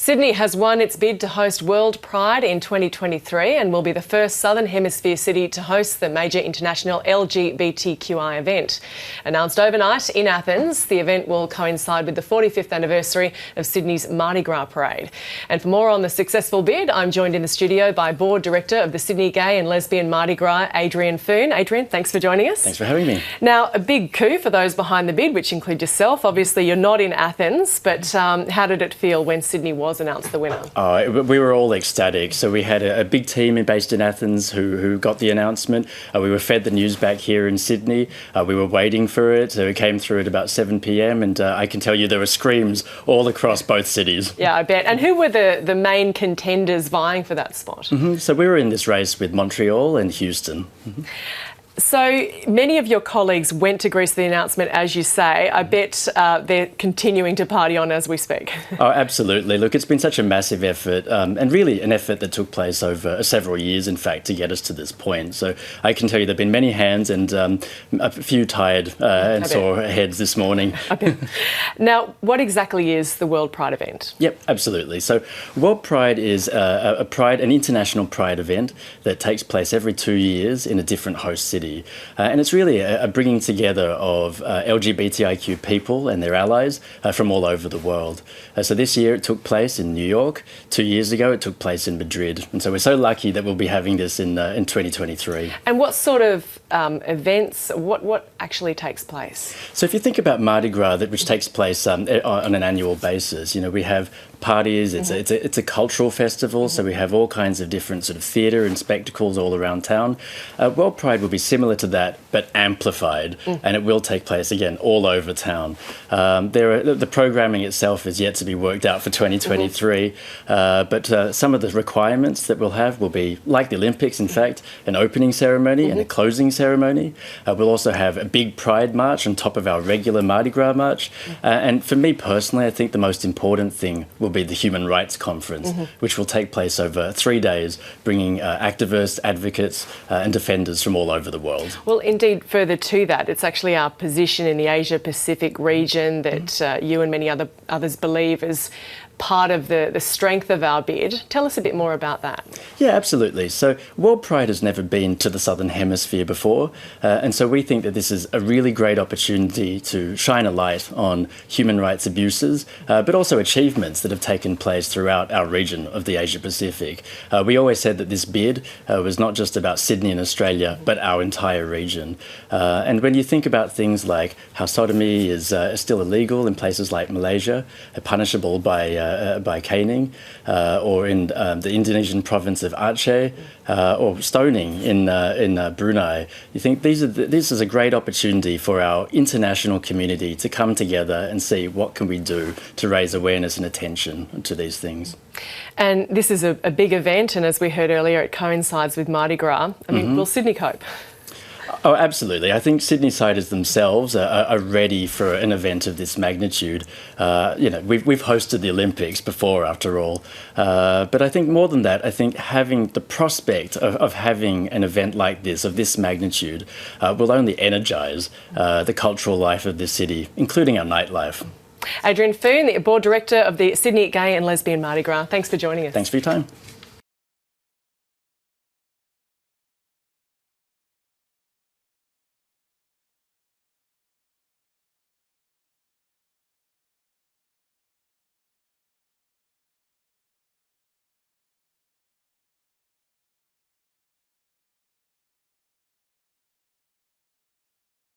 Sydney has won its bid to host WorldPride in 2023 and will be the first Southern Hemisphere city to host the major international LGBTQI event. Announced overnight in Athens, the event will coincide with the 45th anniversary of Sydney's Mardi Gras parade. And for more on the successful bid, I'm joined in the studio by Board Director of the Sydney Gay and Lesbian Mardi Gras, Adrian Foon. Adrian, thanks for joining us. Thanks for having me. Now, a big coup for those behind the bid, which include yourself. Obviously, you're not in Athens, but how did it feel when Sydney was announced the winner? We were all ecstatic. So we had a big team based in Athens who got the announcement. We were fed the news back here in Sydney. We were waiting for it. So it came through at about 7 p.m. and I can tell you there were screams all across both cities. Yeah, I bet. And who were the main contenders vying for that spot? So we were in this race with Montreal and Houston. So many of your colleagues went to Greece for the announcement, as you say. I bet they're continuing to party on as we speak. Oh, absolutely. Look, it's been such a massive effort and really an effort that took place over several years, in fact, to get us to this point. So I can tell you there have been many hands and a few tired and sore heads this morning. Now, what exactly is the WorldPride event? Yep, absolutely. So WorldPride is an international pride event that takes place every 2 years in a different host city. And it's really a bringing together of LGBTIQ people and their allies from all over the world. So this year it took place in New York. 2 years ago it took place in Madrid. And so we're so lucky that we'll be having this in 2023. And what sort of events, what actually takes place? So if you think about Mardi Gras, which takes place on an annual basis, you know, we have parties, it's a cultural festival, so we have all kinds of different sort of theatre and spectacles all around town. WorldPride will be similar to that, but amplified, and it will take place, again, all over town. The programming itself is yet to be worked out for 2023, but some of the requirements that we'll have will be, like the Olympics, in fact, an opening ceremony and a closing ceremony. We'll also have a big Pride march on top of our regular Mardi Gras march. And for me personally, I think the most important thing will be the Human Rights Conference, which will take place over 3 days, bringing activists, advocates and defenders from all over the world. Well, indeed, further to that, it's actually our position in the Asia-Pacific region that you and many others believe is part of the strength of our bid. Tell us a bit more about that. Yeah, absolutely. So WorldPride has never been to the Southern Hemisphere before, and so we think that this is a really great opportunity to shine a light on human rights abuses, but also achievements that have taken place throughout our region of the Asia-Pacific. We always said that this bid was not just about Sydney and Australia, but our entire region. And when you think about things like how sodomy is still illegal in places like Malaysia, punishable by caning, or in the Indonesian province of Aceh, or stoning in Brunei. You think this is a great opportunity for our international community to come together and see what can we do to raise awareness and attention to these things. And this is a big event, and as we heard earlier, it coincides with Mardi Gras. I mean, will Sydney cope? Oh, absolutely. I think Sydney-siders themselves are ready for an event of this magnitude. You know, we've hosted the Olympics before, after all. But I think more than that, I think having the prospect of having an event like this, of this magnitude, will only energise the cultural life of this city, including our nightlife. Adrian Foon, the Board Director of the Sydney Gay and Lesbian Mardi Gras. Thanks for joining us. Thanks for your time.